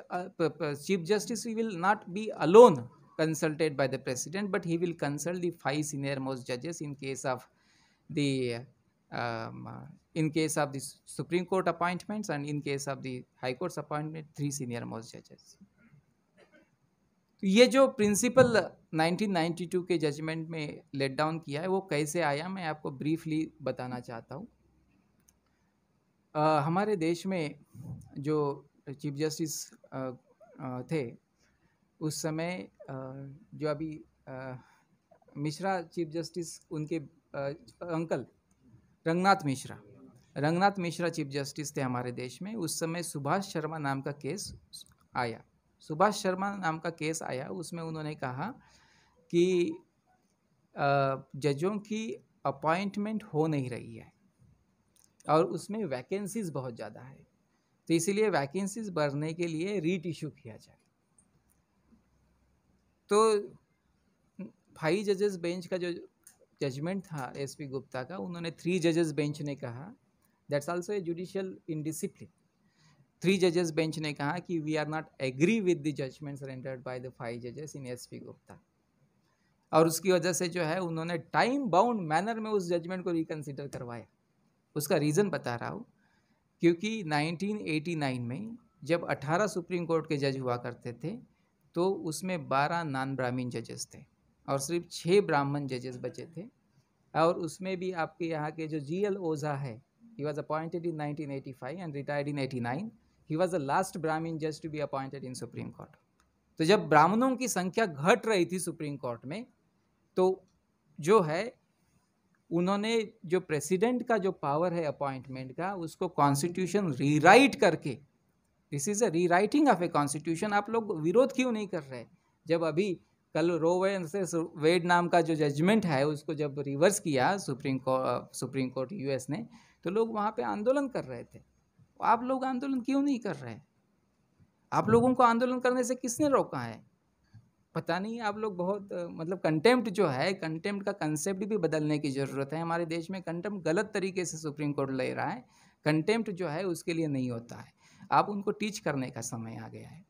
chief justice will not be alone consulted by the president, but he will consult the 5 senior most judges in case of the Supreme Court appointments, and in case of the High Court's appointment, 3 senior most judges. तो ये जो principal 1992 के judgement में late down किया है वो कैसे आया, मैं आपको ब्रीफली बताना चाहता हूँ। हमारे देश में जो चीफ जस्टिस थे उस समय, जो अभी मिश्रा चीफ जस्टिस, उनके uncle Ranganath Mishra chief justice थे हमारे देश में। उस समय सुभाष शर्मा नाम का केस आया। सुभाष शर्मा नाम का केस आया, उसमें उन्होंने कहा कि जजों की अपॉइंटमेंट हो नहीं रही है और उसमें वैकेंसीज बहुत ज़्यादा है, तो इसीलिए वैकेंसीज भरने के लिए रीट इशू किया जाए। तो 5 जजेस बेंच का जो जजमेंट था एसपी गुप्ता का, उन्होंने 3 जजेस बेंच ने कहा, that's also a judicial indiscipline. 3 जजेस बेंच ने कहा कि we are not agree with the judgments rendered by the 5 जजेस इन एसपी गुप्ता, और उसकी वजह से जो है उन्होंने टाइम बाउंड मैनर में उस जजमेंट को रिकन्सिडर करवाया। उसका रीज़न बता रहा हूँ, क्योंकि 1989 में जब 18 सुप्रीम कोर्ट के जज हुआ करते थे तो उसमें 12 नॉन ब्राह्मण जजेस थे और सिर्फ 6 ब्राह्मण जजेस बचे थे। और उसमें भी आपके यहाँ के जो GL ओझा है, he was appointed in 1985 and retired in 89. He was the last Brahmin judge to be appointed in Supreme Court. तो जब ब्राह्मणों की संख्या घट रही थी सुप्रीम कोर्ट में, तो जो है उन्होंने जो प्रेसिडेंट का जो पावर है अपॉइंटमेंट का, उसको कॉन्स्टिट्यूशन रीराइट करके, this is a rewriting of a constitution. आप लोग विरोध क्यों नहीं कर रहे? जब अभी कल रो वेड नाम का जो जजमेंट है उसको जब रिवर्स किया सुप्रीम कोर्ट US ने, तो लोग वहाँ पे आंदोलन कर रहे थे। आप लोग आंदोलन क्यों नहीं कर रहे? आप लोगों को आंदोलन करने से किसने रोका है? पता नहीं, आप लोग बहुत मतलब कंटेम्प्ट जो है, कंटेम्प्ट का कंसेप्ट भी बदलने की ज़रूरत है। हमारे देश में कंटेम्प्ट गलत तरीके से सुप्रीम कोर्ट ले रहा है। कंटेम्प्ट जो है उसके लिए नहीं होता है, आप उनको टीच करने का समय आ गया है।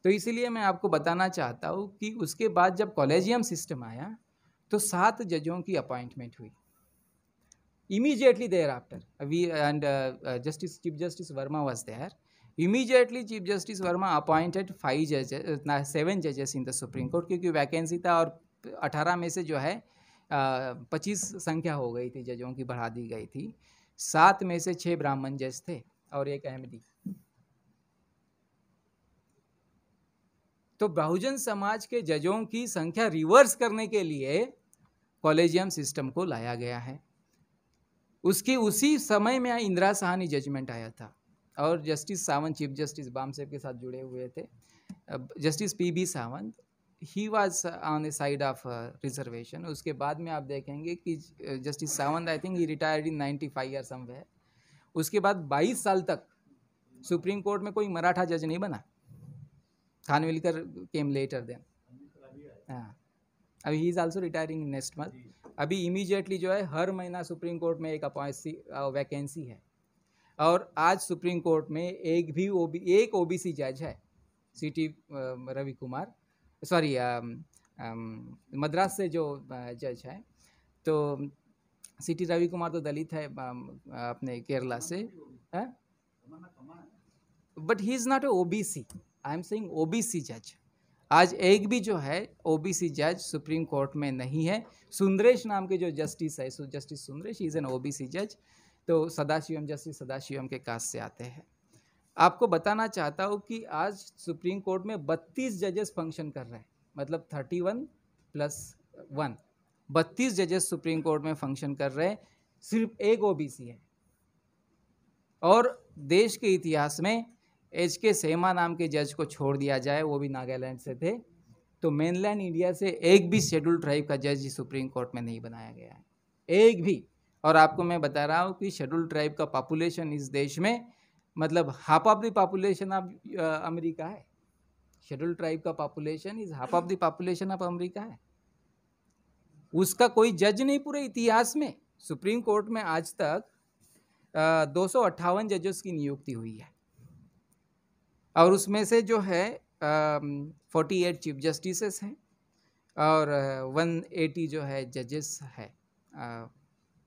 तो इसीलिए मैं आपको बताना चाहता हूँ कि उसके बाद जब कॉलेजियम सिस्टम आया तो 7 जजों की अपॉइंटमेंट हुई immediately thereafter. Justice Chief Justice Verma was there. Immediately Chief Justice Verma appointed 7 judges in the Supreme Court, क्योंकि वैकेंसी था और 18 में से जो है 25 संख्या हो गई थी, जजों की बढ़ा दी गई थी। 7 में से 6 ब्राह्मण जज थे और एक अहमदी। तो बहुजन समाज के जजों की संख्या रिवर्स करने के लिए कॉलेजियम सिस्टम को लाया गया है। उसकी उसी समय में इंदिरा साहनी जजमेंट आया था और justice Sawant chief justice BAMCEF के साथ जुड़े हुए थे। Justice P B Sawant, he was on the side of reservation. उसके बाद में आप देखेंगे कि justice Sawant, I think he retired in 95 year somewhere. उसके बाद 22 साल तक सुप्रीम कोर्ट में कोई मराठा जज नहीं बना। Khanwilkar came later then. हाँ, अभी he is also retiring next month. अभी इमीडिएटली जो है हर महीना सुप्रीम कोर्ट में एक वैकेंसी है और आज सुप्रीम कोर्ट में एक ओबीसी जज है, सीटी रवि कुमार, सॉरी मद्रास से जो जज है। तो सीटी रवि कुमार तो दलित है अपने केरला से, but he is not a OBC. I am saying OBC जज। आज एक भी जो है ओबीसी जज सुप्रीम कोर्ट में नहीं है। सुंदरेश नाम के जो जस्टिस है, justice Sundaresh, is an OBC जज। तो सदाशिवम, जस्टिस सदाशिवम के कास्ट से आते हैं। आपको बताना चाहता हूँ कि आज सुप्रीम कोर्ट में 32 जजेस फंक्शन कर रहे हैं, मतलब 31 + 1, 32 जजेस सुप्रीम कोर्ट में फंक्शन कर रहे हैं। सिर्फ एक ओबीसी है। और देश के इतिहास में HK सेमा नाम के जज को छोड़ दिया जाए, वो भी नागालैंड से थे, तो मेनलैंड इंडिया से एक भी शेड्यूल ट्राइब का जज सुप्रीम कोर्ट में नहीं बनाया गया है, एक भी। और आपको मैं बता रहा हूँ कि शेड्यूल ट्राइब का पॉपुलेशन इस देश में मतलब half of the population of America है। शेड्यूल ट्राइब का population is half of the population of America है। उसका कोई जज नहीं पूरे इतिहास में। सुप्रीम कोर्ट में आज तक 258 जजेस की नियुक्ति हुई है और उसमें से जो है 48 चीफ जस्टिसेस हैं और 180 जो है जजेस है।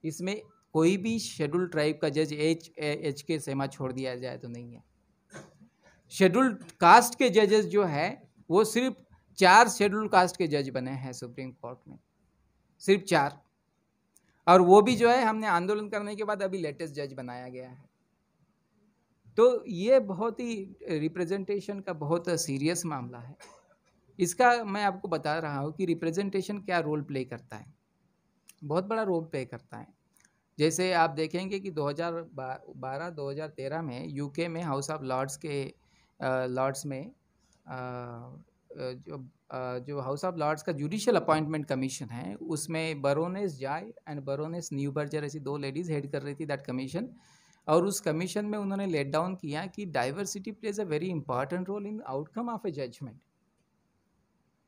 इसमें कोई भी शेड्यूल ट्राइब का जज HK सेमा छोड़ दिया जाए तो नहीं है। शेड्यूल कास्ट के जजेस जो है वो सिर्फ 4 शेड्यूल कास्ट के जज बने हैं सुप्रीम कोर्ट में, सिर्फ 4। और वो भी जो है हमने आंदोलन करने के बाद अभी लेटेस्ट जज बनाया गया है। तो ये बहुत ही रिप्रेजेंटेशन का बहुत सीरियस मामला है। इसका मैं आपको बता रहा हूँ कि रिप्रेजेंटेशन क्या रोल प्ले करता है, बहुत बड़ा रोल प्ले करता है। जैसे आप देखेंगे कि 2012-2013 में यूके में हाउस ऑफ लॉर्ड्स में जो हाउस ऑफ लॉर्ड्स का जुडिशियल अपॉइंटमेंट कमीशन है, उसमें बरोनेस जाय एंड बरोनेस न्यूबर्जर ऐसी 2 लेडीज़ हेड कर रही थी दैट कमीशन। और उस कमीशन में उन्होंने लेट डाउन किया कि diversity plays a very important role in outcome of a judgment.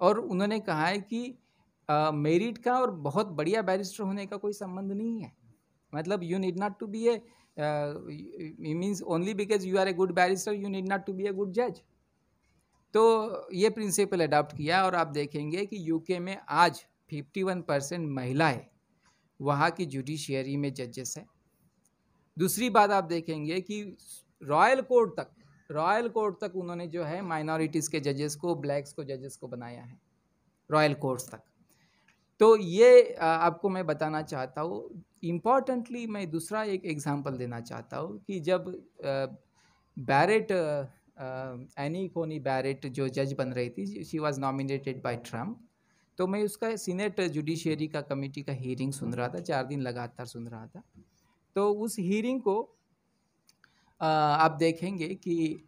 और उन्होंने कहा है कि मेरिट का और बहुत बढ़िया बैरिस्टर होने का कोई संबंध नहीं है। मतलब you need not to be a means only because you are a good barrister you need not to be a good जज। तो ये प्रिंसिपल अडॉप्ट किया और आप देखेंगे कि यूके में आज 51% महिलाएं वहाँ की जुडिशियरी में जजेस हैं। दूसरी बात आप देखेंगे कि रॉयल कोर्ट तक उन्होंने जो है माइनॉरिटीज़ के जजेस को, ब्लैक्स को जजेस को बनाया है, रॉयल कोर्ट्स तक। तो ये आपको मैं बताना चाहता हूँ। इम्पॉर्टेंटली मैं दूसरा एक एग्जांपल देना चाहता हूँ कि जब बैरेट, एनी कोनी बैरेट जो जज बन रही थी, she was nominated by Trump. तो मैं उसका सीनेट जुडिशियरी का कमेटी का हीयरिंग सुन रहा था, 4 दिन लगातार सुन रहा था। तो उस हीयरिंग को आप देखेंगे कि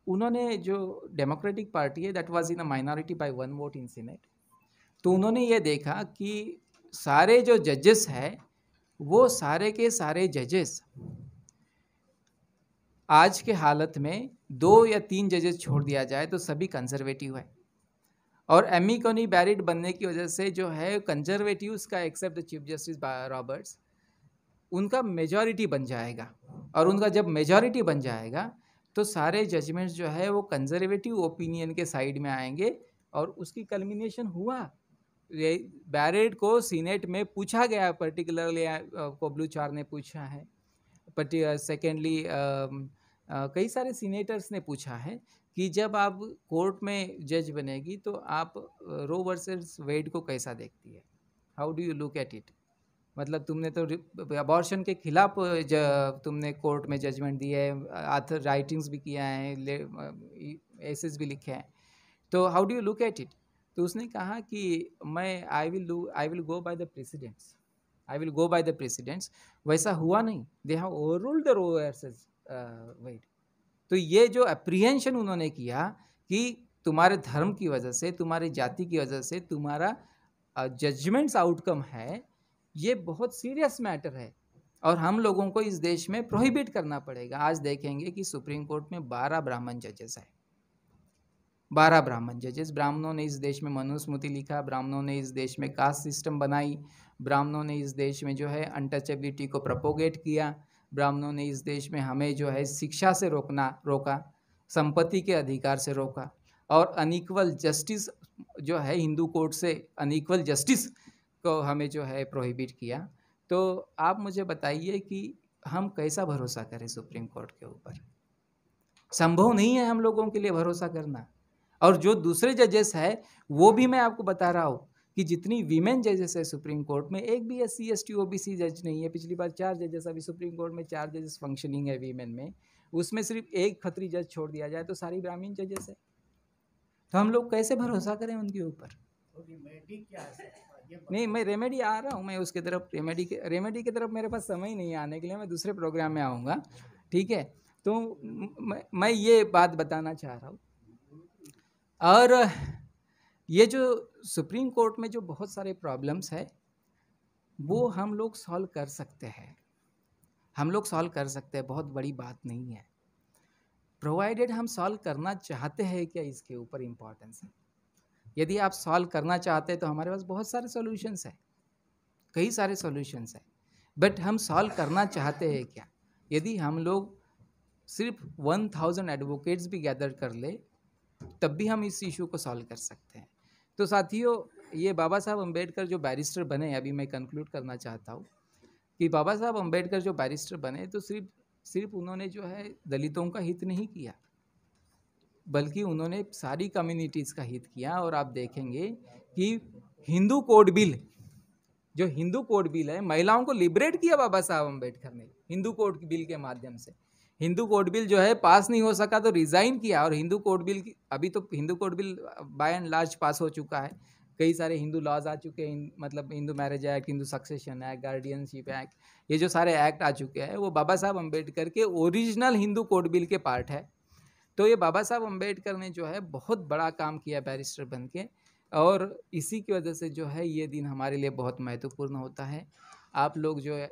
उन्होंने जो डेमोक्रेटिक पार्टी है that was in a minority by 1 vote in Senate. तो उन्होंने ये देखा कि सारे जो जजेस हैं वो सारे के सारे जजेस आज के हालत में 2 या 3 जजेस छोड़ दिया जाए तो सभी कंजर्वेटिव है, और एमी कोनी बैरिट बनने की वजह से जो है कंजर्वेटिव्स का, except the chief justice Roberts, उनका मेजॉरिटी बन जाएगा, और उनका जब मेजॉरिटी बन जाएगा तो सारे जजमेंट्स जो है वो कंजर्वेटिव ओपिनियन के साइड में आएंगे, और उसकी कल्मिनेशन हुआ। बैरेट को सीनेट में पूछा गया, पर्टिकुलरली कोबलूचार ने पूछा है, सेकेंडली कई सारे सीनेटर्स ने पूछा है कि जब आप कोर्ट में जज बनेगी तो आप रो वर्सेस वेड को कैसा देखती है, how do you look at it. मतलब तुमने तो अबॉर्शन के खिलाफ तुमने कोर्ट में जजमेंट दी है, आथर राइटिंग्स भी किया है, एसेस भी लिखे हैं, तो how do you look at it. तो उसने कहा कि मैं I will go by the presidents, I will go by the presidents. वैसा हुआ नहीं, they have overruled the Roe versus Wade. तो ये जो अप्रीहेंशन उन्होंने किया कि तुम्हारे धर्म की वजह से, तुम्हारी जाति की वजह से तुम्हारा जजमेंट्स आउटकम है, ये बहुत सीरियस मैटर है, और हम लोगों को इस देश में प्रोहिबिट करना पड़ेगा। आज देखेंगे कि सुप्रीम कोर्ट में 12 ब्राह्मण जजेस हैं, 12 ब्राह्मण जजेस। ब्राह्मणों ने इस देश में मनुस्मृति लिखा, ब्राह्मणों ने इस देश में कास्ट सिस्टम बनाई, ब्राह्मणों ने इस देश में जो है अनटचेबिलिटी को प्रोपोगेट किया, ब्राह्मणों ने इस देश में हमें जो है शिक्षा से रोका, संपत्ति के अधिकार से रोका, और अनइक्वल जस्टिस जो है हिंदू कोर्ट से अनइक्वल जस्टिस को हमें जो है प्रोहिबिट किया। तो आप मुझे बताइए कि हम कैसा भरोसा करें सुप्रीम कोर्ट के ऊपर। संभव नहीं है हम लोगों के लिए भरोसा करना। और जो दूसरे जजेस है वो भी मैं आपको बता रहा हूँ कि जितनी वीमेन जजेस है सुप्रीम कोर्ट में, एक भी SC ST OBC जज नहीं है। पिछली बार 4 जजेस, अभी सुप्रीम कोर्ट में 4 जजेस फंक्शनिंग है वीमेन में, उसमें सिर्फ एक खत्री जज छोड़ दिया जाए तो सारी ब्राह्मण जजेस है। तो हम लोग कैसे भरोसा करें उनके ऊपर। नहीं, मैं रेमेडी आ रहा हूँ, मैं उसके तरफ रेमेडी की तरफ मेरे पास समय नहीं आने के लिए, मैं दूसरे प्रोग्राम में आऊँगा, ठीक है। तो मैं ये बात बताना चाह रहा हूँ। और ये जो सुप्रीम कोर्ट में जो बहुत सारे प्रॉब्लम्स है वो हम लोग सॉल्व कर सकते हैं, हम लोग सॉल्व कर सकते हैं, बहुत बड़ी बात नहीं है, प्रोवाइडेड हम सॉल्व करना चाहते हैं क्या, इसके ऊपर इम्पोर्टेंस है। यदि आप सॉल्व करना चाहते हैं तो हमारे पास बहुत सारे सॉल्यूशंस हैं, कई सारे सॉल्यूशंस हैं, बट हम सॉल्व करना चाहते हैं क्या। यदि हम लोग सिर्फ 1000 एडवोकेट्स भी गैदर कर ले तब भी हम इस इशू को सॉल्व कर सकते हैं। तो साथियों, ये बाबा साहब अम्बेडकर जो बैरिस्टर बने, अभी मैं कंक्लूड करना चाहता हूँ कि बाबा साहब अम्बेडकर जो बैरिस्टर बने तो सिर्फ उन्होंने जो है दलितों का हित नहीं किया, बल्कि उन्होंने सारी कम्युनिटीज़ का हित किया। और आप देखेंगे कि हिंदू कोड बिल, जो हिंदू कोड बिल है, महिलाओं को लिबरेट किया बाबा साहब अम्बेडकर ने हिंदू कोड बिल के माध्यम से। हिंदू कोड बिल जो है पास नहीं हो सका तो रिज़ाइन किया, और हिंदू कोड बिल अभी तो Hindu code bill by and large pass हो चुका है, कई सारे हिंदू लॉज आ चुके हैं, मतलब Hindu marriage act, Hindu succession act, guardianship act, ये जो सारे एक्ट आ चुके हैं वो बाबा साहब अम्बेडकर के ओरिजिनल हिंदू कोड बिल के पार्ट है। तो ये बाबा साहब अम्बेडकर ने जो है बहुत बड़ा काम किया बैरिस्टर बन के, और इसी की वजह से जो है ये दिन हमारे लिए बहुत महत्वपूर्ण होता है। आप लोग जो है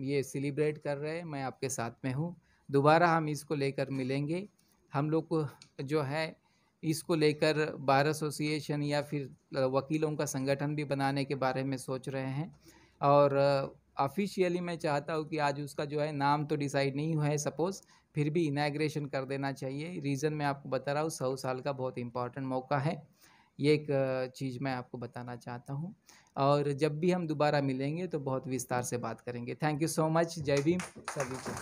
ये सेलिब्रेट कर रहे हैं, मैं आपके साथ में हूँ। दोबारा हम इसको लेकर मिलेंगे। हम लोग को जो है इसको लेकर बार एसोसिएशन या फिर वकीलों का संगठन भी बनाने के बारे में सोच रहे हैं, और ऑफिशियली मैं चाहता हूँ कि आज उसका जो है नाम तो डिसाइड नहीं हुआ है सपोज़, फिर भी इनॉग्रेशन कर देना चाहिए। रीज़न मैं आपको बता रहा हूँ, 100 साल का बहुत इंपॉर्टेंट मौका है, ये एक चीज़ मैं आपको बताना चाहता हूँ। और जब भी हम दोबारा मिलेंगे तो बहुत विस्तार से बात करेंगे। Thank you so much. जय भीम सभी को।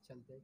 चलते